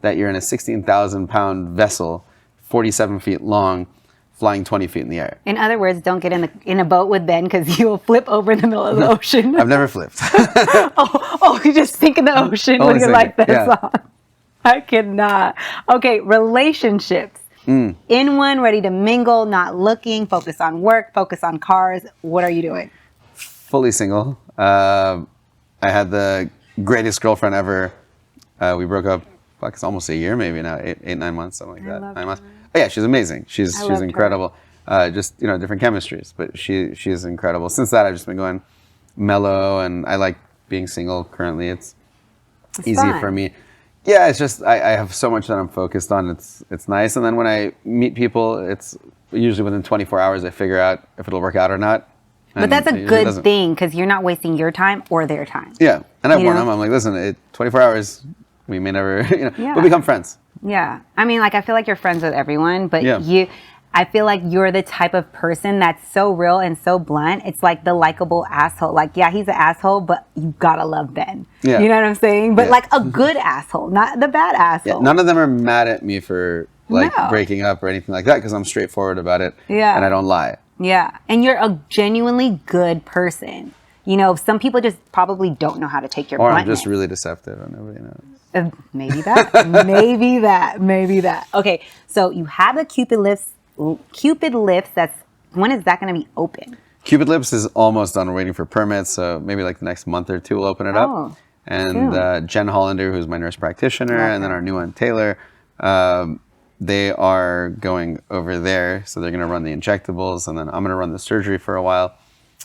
that you're in a 16,000-pound vessel, 47 feet long, flying 20 feet in the air. In other words, don't get in a boat with Ben because you will flip over in the middle of the ocean. I've never flipped. You just sink in the ocean with your life vest on. I cannot. Okay, relationships. In one, ready to mingle, not looking, focus on work, focus on cars. What are you doing? Fully single. I had the greatest girlfriend ever. We broke up, it's almost a year maybe now, 9 months, something like that. 9 months. Oh, yeah, she's amazing. She's incredible. Just different chemistries, but she's incredible. Since that, I've just been going mellow, and I like being single currently. It's easy fun for me. Yeah, it's just I have so much that I'm focused on. It's nice, and then when I meet people, it's usually within 24 hours I figure out if it'll work out or not. But that's a good thing because you're not wasting your time or their time. Yeah, and I warn them. I'm like, listen, 24 hours, we may never, we'll become friends. Yeah. I mean, I feel like you're friends with everyone, but I feel like you're the type of person that's so real and so blunt. It's like the likable asshole. Like, yeah, he's an asshole, but you gotta love Ben. Yeah. You know what I'm saying? But like a good asshole, not the bad asshole. Yeah. None of them are mad at me for breaking up or anything like that because I'm straightforward about it. Yeah. And I don't lie. Yeah. And you're a genuinely good person. Some people just probably don't know how to take your bluntness. Or I'm just really deceptive and nobody knows. Maybe that. Maybe that. Okay, so you have the Cupid Lips. When is that going to be open? Cupid Lips is almost done. We're waiting for permits, so maybe like the next month or 2 we'll open it up. And Jen Hollander, who's my nurse practitioner, and then our new one, Taylor, they are going over there. So they're going to run the injectables, and then I'm going to run the surgery for a while.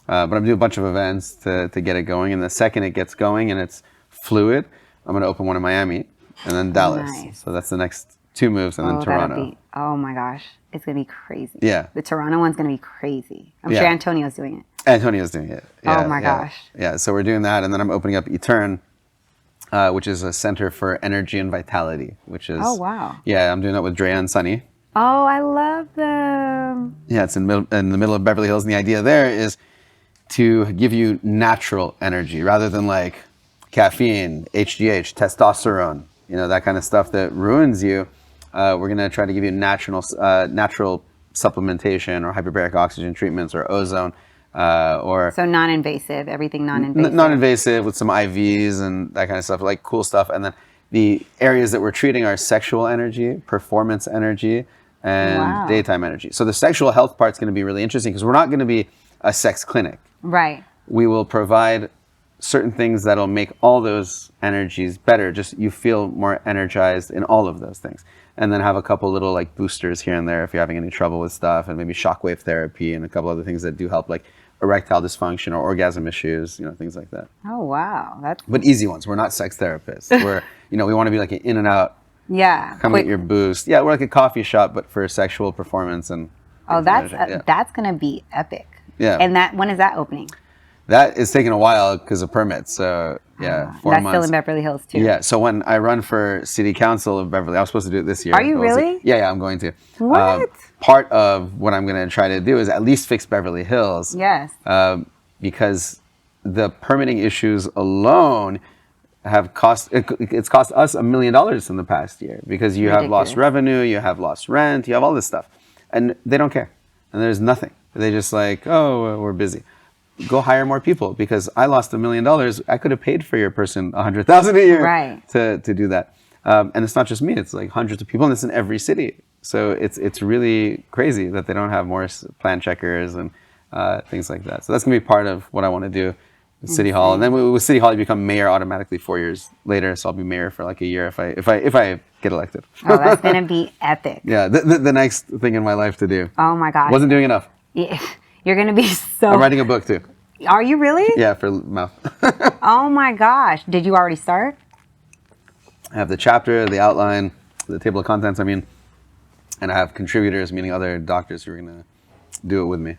But I'm doing a bunch of events to get it going. And the second it gets going and it's fluid, I'm going to open one in Miami and then Dallas. Nice. So that's the next 2 moves, and then Toronto. Oh my gosh, it's going to be crazy. Yeah. The Toronto one's going to be crazy. I'm sure Antonio's doing it. Antonio's doing it. Yeah, oh my gosh. Yeah, so we're doing that, and then I'm opening up Etern, which is a center for energy and vitality, which is... Oh, wow. Yeah, I'm doing that with Drea and Sunny. Oh, I love them. Yeah, it's in the middle of Beverly Hills, and the idea there is to give you natural energy rather than like caffeine, HGH, testosterone, that kind of stuff that ruins you. We're going to try to give you natural supplementation or hyperbaric oxygen treatments or ozone. So non-invasive, everything non-invasive. Non-invasive with some IVs and that kind of stuff, like cool stuff. And then the areas that we're treating are sexual energy, performance energy, and daytime energy. So the sexual health part's going to be really interesting because we're not going to be a sex clinic. Right. We will provide certain things that'll make all those energies better. Just you feel more energized in all of those things. and then have a couple little like boosters here and there if you're having any trouble with stuff, and maybe shockwave therapy and a couple other things that do help, like erectile dysfunction or orgasm issues, things like that. Oh, wow. But easy ones. We're not sex therapists. We're, we want to be like an in and out. Yeah. Come get your boost. Yeah, we're like a coffee shop, but for sexual performance and. Oh, that's gonna be epic. Yeah. And when is that opening? That is taking a while because of permits. So yeah, 4 months. That's still in Beverly Hills too. Yeah. So when I run for City Council of Beverly, I was supposed to do it this year. Are you really? Yeah, I'm going to. What? Part of what I'm going to try to do is at least fix Beverly Hills. Yes. Because the permitting issues alone have it's cost us $1 million in the past year, because you have lost revenue, you have lost rent, you have all this stuff, and they don't care, and there's nothing. They just like, oh, we're busy. Go hire more people, because I lost $1 million. I could have paid for your person $100,000 a year, right, to do that. And it's not just me; it's like hundreds of people, and it's in every city. So it's really crazy that they don't have more plan checkers and things like that. So that's gonna be part of what I want to do with City Hall. And then with City Hall, you become mayor automatically 4 years later. So I'll be mayor for like a year if I get elected. Oh, that's gonna be epic. Yeah, the next thing in my life to do. Oh my gosh. Wasn't doing enough. Yeah. You're gonna be so. I'm writing a book too. Are you really? Yeah, for mouth. Oh my gosh. Did you already start? I have the chapter, the outline, the table of contents, and I have contributors, meaning other doctors who are going to do it with me.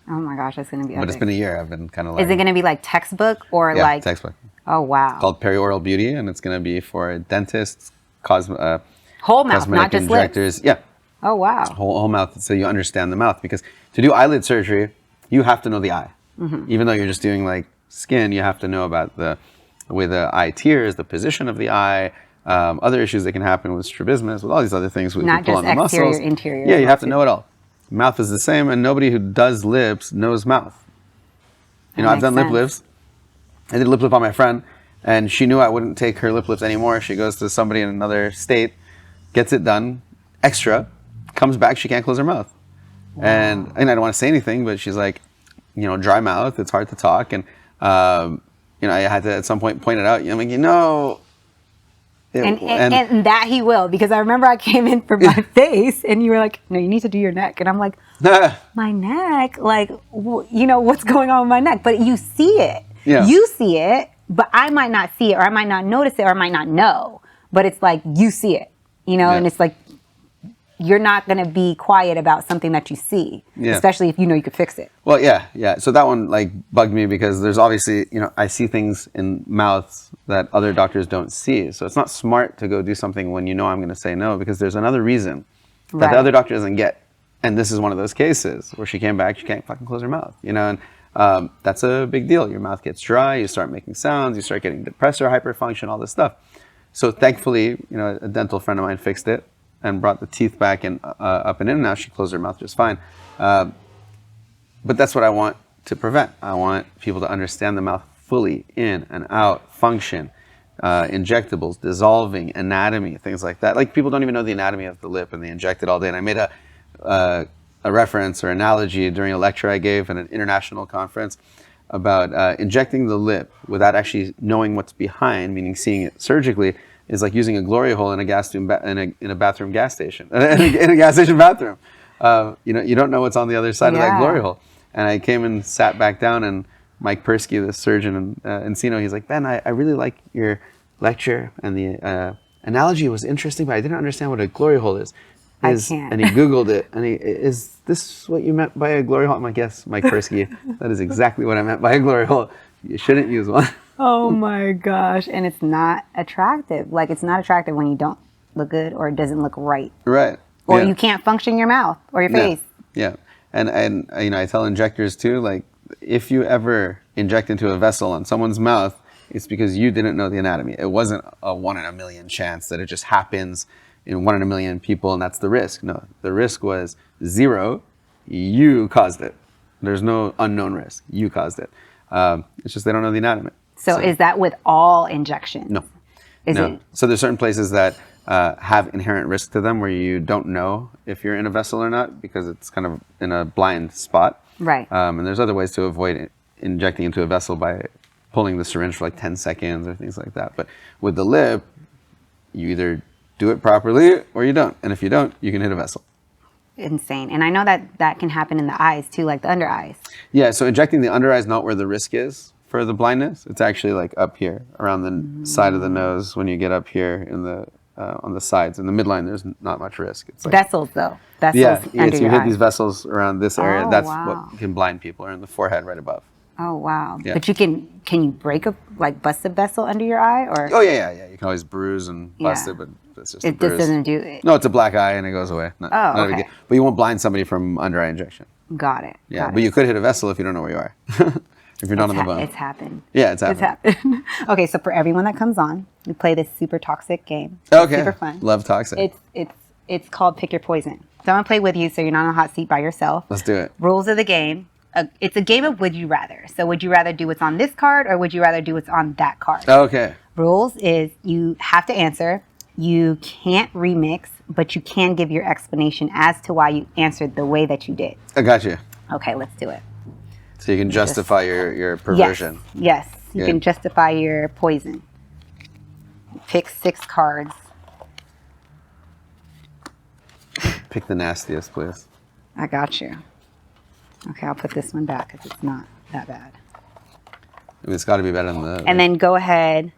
Oh my gosh, that's going to be epic. But it's been a year. I've been kind of like... Is it going to be like textbook or yeah, like... textbook. Oh, wow. It's called Perioral Beauty, and it's going to be for dentists, whole mouth, not just injectors. lips. Yeah. Oh, wow. Whole mouth, so you understand the mouth. Because to do eyelid surgery, you have to know the eye. Mm-hmm. Even though you're just doing like skin, you have to know about the way the eye tears, the position of the eye, other issues that can happen with strabismus, with all these other things. Not just exterior, interior. Yeah, you have to know it all. Mouth is the same, and nobody who does lips knows mouth. I've done lip lifts. I did a lip lift on my friend, and she knew I wouldn't take her lip lift anymore. She goes to somebody in another state, gets it done, extra, comes back, she can't close her mouth. Wow. And I don't want to say anything, but she's like, dry mouth, it's hard to talk. And, I had to at some point point it out. I'm like, And that he will, because I remember I came in for my face and you were like, no, you need to do your neck. And I'm like, my neck? Like, what's going on with my neck? But you see it. Yeah. You see it, but I might not see it, or I might not notice it, or I might not know. But it's like, you see it, and it's like, you're not going to be quiet about something that you see, especially if you know you could fix it. Well, yeah. So that one like bugged me, because there's obviously, I see things in mouths that other doctors don't see. So it's not smart to go do something when I'm going to say no, because there's another reason that the other doctor doesn't get. And this is one of those cases where she came back, she can't fucking close her mouth, and that's a big deal. Your mouth gets dry, you start making sounds, you start getting depressor hyperfunction, all this stuff. So thankfully, a dental friend of mine fixed it and brought the teeth back and up and in, and now she closed her mouth just fine. But that's what I want to prevent. I want people to understand the mouth fully, in and out, function, injectables, dissolving, anatomy, things like that. Like, people don't even know the anatomy of the lip, and they inject it all day. And I made a reference or analogy during a lecture I gave at an international conference about injecting the lip without actually knowing what's behind, meaning seeing it surgically, is like using a glory hole in a bathroom gas station, in a gas station bathroom. You don't know what's on the other side of that glory hole. And I came and sat back down, and Mike Persky, the surgeon in Encino, he's like, Ben, I really like your lecture, and the analogy was interesting, but I didn't understand what a glory hole is. I can't. And he Googled it, and is this what you meant by a glory hole? I'm like, yes, Mike Persky, that is exactly what I meant by a glory hole. You shouldn't use one. Oh my gosh. And it's not attractive. Like, it's not attractive when you don't look good, or it doesn't look right. Right. Or you can't function your mouth or your face. Yeah. And I tell injectors too, like, if you ever inject into a vessel on someone's mouth, it's because you didn't know the anatomy. It wasn't a 1 in a million chance that it just happens in 1 in a million people, and that's the risk. No, the risk was 0. You caused it. There's no unknown risk. You caused it. It's just they don't know the anatomy. So is that with all injections? No. So there's certain places that have inherent risk to them where you don't know if you're in a vessel or not, because it's kind of in a blind spot. Right. And there's other ways to avoid injecting into a vessel by pulling the syringe for like 10 seconds or things like that. But with the lip, you either do it properly or you don't. And if you don't, you can hit a vessel. Insane. And I know that can happen in the eyes too, like the under eyes. Yeah, so injecting the under eye is not where the risk is for the blindness. It's actually like up here around the side of the nose. When you get up here in the on the sides, in the midline, there's not much risk. It's like, Vessels though. Vessels yeah, under so you your hit eye. these vessels around this area. Oh, That's wow. what can blind people, or in the forehead right above. Oh wow. Yeah. But can you break bust a vessel under your eye, or Oh yeah. You can always bruise and bust Yeah. it, but it's just a it bruise. just doesn't do it? No, it's a black eye and it goes away. Not a big okay. deal. But you won't blind somebody from under eye injection. Got it. Yeah, Got but it. you could hit a vessel if you don't know where you are. If you're not on the bone. It's happened. Yeah, it's happening. It's happened. Okay, so for everyone that comes on, we play this super toxic game. Okay. Super fun. Love toxic. It's called Pick Your Poison. So I'm gonna play with you, so you're not on a hot seat by yourself. Let's do it. Rules of the game. It's a game of would you rather. So would you rather do what's on this card, or would you rather do what's on that card? Okay. Rules is you have to answer. You can't remix, but you can give your explanation as to why you answered the way that you did. I got you. Okay, let's do it. So you can justify your perversion. Yes. You Good. can justify your poison. Pick 6 cards. Pick the nastiest, please. I got you. Okay, I'll put this one back because it's not that bad. I mean, it's got to be better than the. And then go ahead.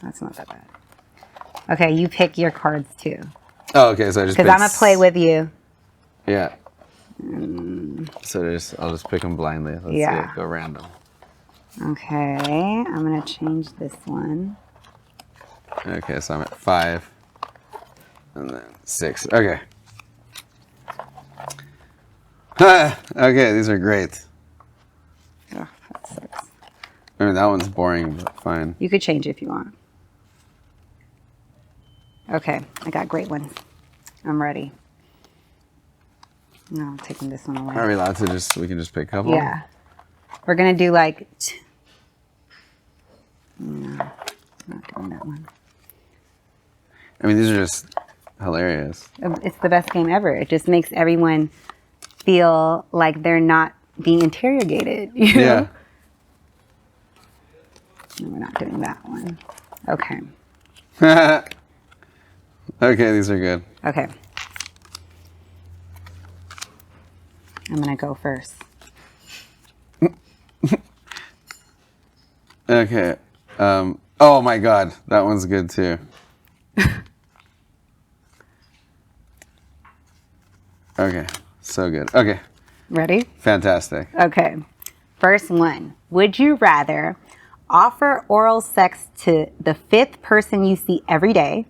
That's not that bad. Okay, you pick your cards too. Oh, okay. So I just. Because I'm going to play with you. Yeah. So I'll just pick them blindly. Let's Yeah. see. Go random. Okay, I'm going to change this one. Okay, so I'm at 5. And then 6. Okay. Okay, these are great. Oh, that sucks. I mean, that one's boring, but fine. You could change it if you want. Okay, I got great ones. I'm ready. No, I'm taking this one away. Are we allowed to we can just pick a couple? Yeah. We're going to do like... No, not doing that one. I mean, these are just hilarious. It's the best game ever. It just makes everyone feel like they're not being interrogated. You know? Yeah. No, we're not doing that one. Okay. Okay, these are good. Okay. I'm going to go first. Okay. Oh my God, that one's good too. Okay, so good. Okay, Ready? fantastic. Okay. First one. Would you rather offer oral sex to the 5th person you see every day,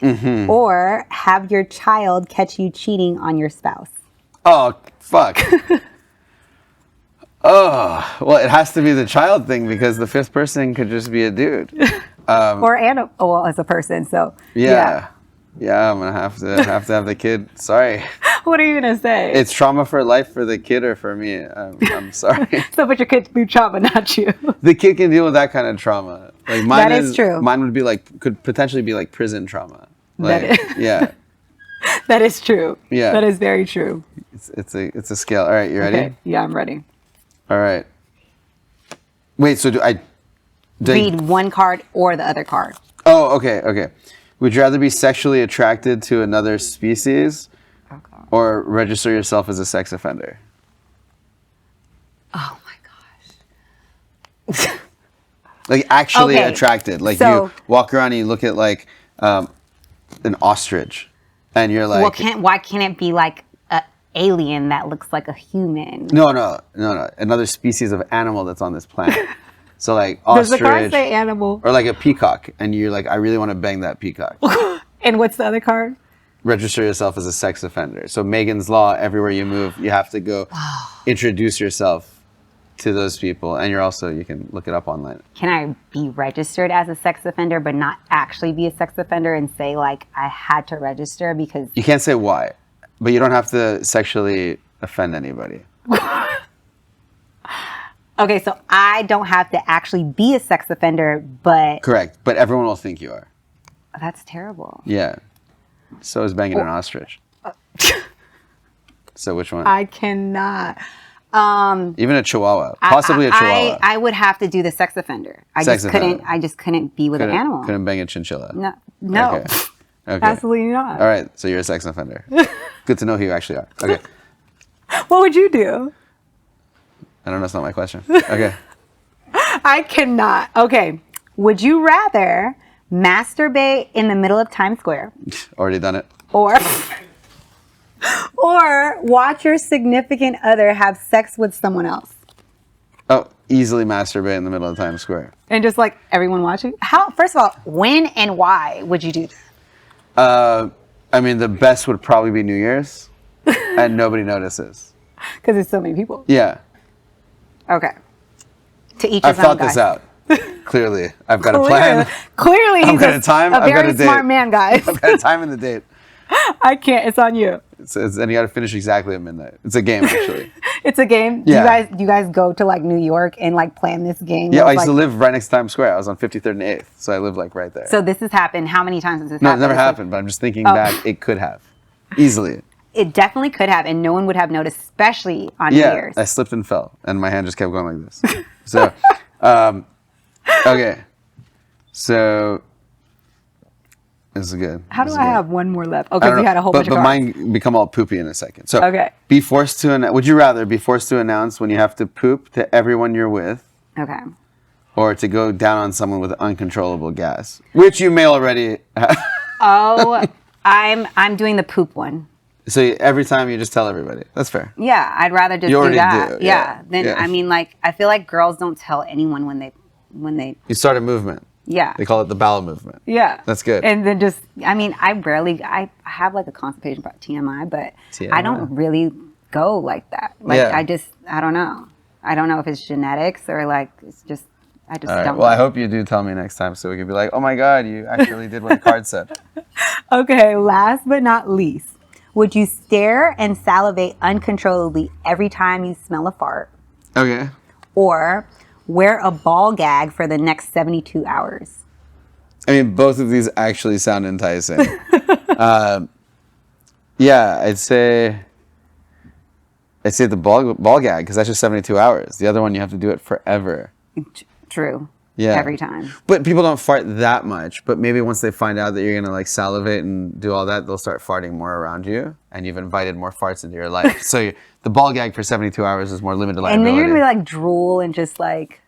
or have your child catch you cheating on your spouse? Oh, fuck. Oh, well, it has to be the child thing because the 5th person could just be a dude. Or well, as a person, so Yeah, I'm gonna have to have the kid. Sorry, What are you gonna say? it's trauma for life for the kid or for me. I'm sorry. So, but your kid's through trauma, not you. The kid can deal with that kind of trauma. Like mine That is true. Mine would be could potentially be like prison trauma. That Like, is- yeah, That is true. Yeah. That is very true. it's a scale. All right, you ready? Okay. Yeah, I'm ready. All right. Wait, so do I Read one card or the other card. Oh, okay. Would you rather be sexually attracted to another species Okay. or register yourself as a sex offender? Oh my gosh. Like actually Okay, attracted. Like so- you walk around and you look at like an ostrich and you're like Why can't it be like an alien that looks like a human? No. Another species of animal that's on this planet. So like Does the card ostrich say animal? or like a peacock and you're like, I really want to bang that peacock. And what's the other card? Register yourself as a sex offender. So Megan's Law, everywhere you move, you have to go introduce yourself to those people. And you can look it up online. Can I be registered as a sex offender but not actually be a sex offender and say like I had to register because You can't say why, but you don't have to sexually offend anybody. Okay, so I don't have to actually be a sex offender, but Correct. But everyone will think you are. that's terrible. Yeah. So is banging an ostrich. So which one? I cannot. Even a chihuahua, possibly a chihuahua. I would have to do the sex offender. I just couldn't be with an animal. Couldn't bang a chinchilla. No. Okay. Okay. Absolutely not. All right, so you're a sex offender. Good to know who you actually are. Okay. What would you do? I don't know. That's not my question. Okay. I cannot. Okay. Would you rather masturbate in the middle of Times Square? Already done it. Or watch your significant other have sex with someone else? Oh, easily masturbate in the middle of Times Square. And just like everyone watching? First of all, when and why would you do this? I mean, the best would probably be New Year's, and nobody notices. Because there's so many people. Yeah. Okay. To each his own. I've thought this out. Clearly, I've got a plan. Clearly, he's a very smart man, guys. I've got a time and the date. I can't. It's on you. And you got to finish exactly at midnight. It's a game, actually. It's a game. Yeah. Do you guys go to like New York and like plan this game? Yeah, I used to live right next to Times Square. I was on 53rd and 8th, so I live like right there. So this has happened. How many times has this No, happened? it never happened. But I'm just thinking back. It could have, easily. It definitely could have, and no one would have noticed, especially on New Year's. I slipped and fell, and my hand just kept going like this. So, okay. So, this is good. How do I have one more left? Oh, because you had a whole bunch of But cards. mine become all poopy in a second. So, Okay. would you rather be forced to announce when you have to poop to everyone you're with, Okay. or to go down on someone with uncontrollable gas, which you may already have? Oh, I'm doing the poop one. So every time you just tell everybody. That's fair. Yeah, I'd rather just You do already that. do, Yeah. yeah. Then Yeah. I mean, like, I feel like girls don't tell anyone when they. You start a movement. Yeah. They call it the bowel movement. Yeah. That's good. And then I have like a constipation about TMI, but TMI. I don't really go like that. Like, Yeah. I don't know. I don't know if it's genetics or like, it's just, I just All right. don't. Well, I hope you do tell me next time so we can be like, oh my God, you actually did what the card said. Okay, last but not least, would you stare and salivate uncontrollably every time you smell a fart? Okay. Or wear a ball gag for the next 72 hours? I mean, both of these actually sound enticing. Yeah, I'd say the ball gag, because that's just 72 hours. The other one, you have to do it forever. True. Yeah. Every time. But people don't fart that much. But maybe once they find out that you're gonna like salivate and do all that, they'll start farting more around you, and you've invited more farts into your life. So the ball gag for 72 hours is more limited liability. And then you're gonna be like drool and just like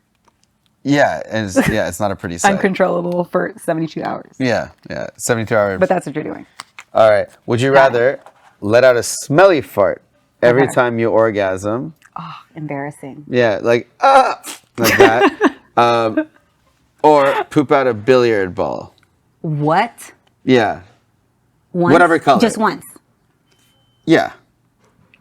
Yeah, and it's not a pretty sight. uncontrollable for 72 hours. Yeah, 72 hours. But that's what you're doing. All right. Would you rather let out a smelly fart every Okay. time you orgasm? Oh, embarrassing. Yeah, like that. Or poop out a billiard ball. What? Yeah. Once? Whatever color. Just once. Yeah.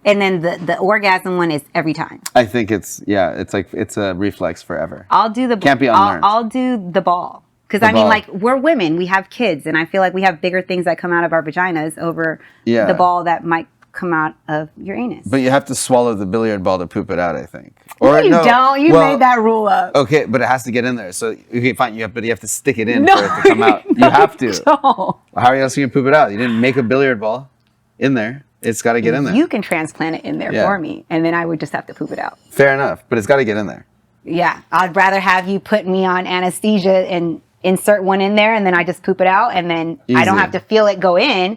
And then the orgasm one is every time. I think it's a reflex forever. I'll do the Can't be unlearned. I'll do the ball. Because The I mean, ball. like, we're women, we have kids, and I feel like we have bigger things that come out of our vaginas over Yeah. the ball that might come out of your anus. But you have to swallow the billiard ball to poop it out, I think. No, you don't. You made that rule up. Okay, but it has to get in there. So okay, fine. You have to stick it in No, for it to come out. You have to. don't. How else are you gonna poop it out? You didn't make a billiard ball in there. It's got to get in there. You can transplant it in there Yeah. for me, and then I would just have to poop it out. Fair enough, but it's got to get in there. Yeah, I'd rather have you put me on anesthesia and insert one in there, and then I just poop it out, and then I don't Easy. have to feel it go in,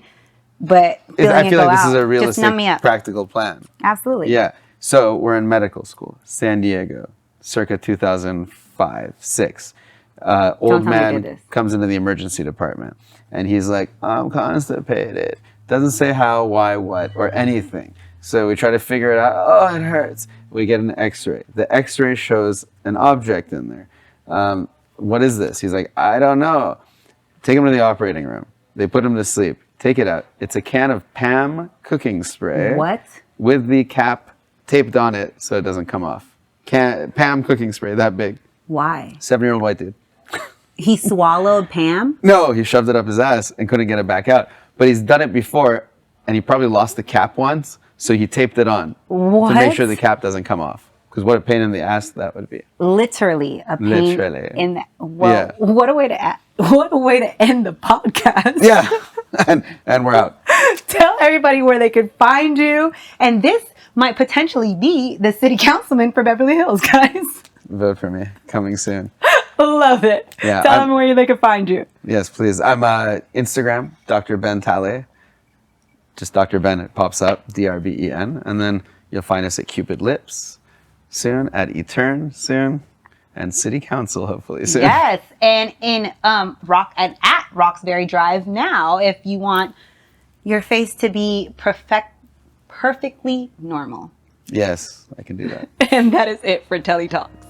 but feeling I feel it go like this out. is a Just numb me realistic, up. practical plan. Absolutely. Yeah. So we're in medical school, San Diego, circa 2005, 6. Old Don't tell me you man did this. comes into the emergency department, and he's like, I'm constipated. Doesn't say how, why, what, or anything. So we try to figure it out. Oh, it hurts. We get an x-ray. The x-ray shows an object in there. What is this? He's like, I don't know. Take him to the operating room. They put him to sleep. Take it out. It's a can of Pam cooking spray. What? With the cap taped on it so it doesn't come off. Pam cooking spray, that big. Why? 7-year-old white dude. He swallowed Pam? No, he shoved it up his ass and couldn't get it back out. But he's done it before, and he probably lost the cap once, so he taped it on to make sure the cap doesn't come off. Because what a pain in the ass that would be. Literally a pain Literally. in the, well, Yeah. what a way to end the podcast. Yeah, and we're out. Tell everybody where they could find you. And this might potentially be the city councilman for Beverly Hills, guys. Vote for me. Coming soon. Love it. Yeah, Tell them where they could find you. Yes, please. I'm Instagram, Dr. Ben Talei. Just Dr. Ben, it pops up, DRBEN. And then you'll find us at Cupid Lips soon, at Etern soon, and City Council hopefully soon. Yes, and in at Roxbury Drive now, if you want your face to be perfectly normal. Yes, I can do that. And that is it for Telli Talks.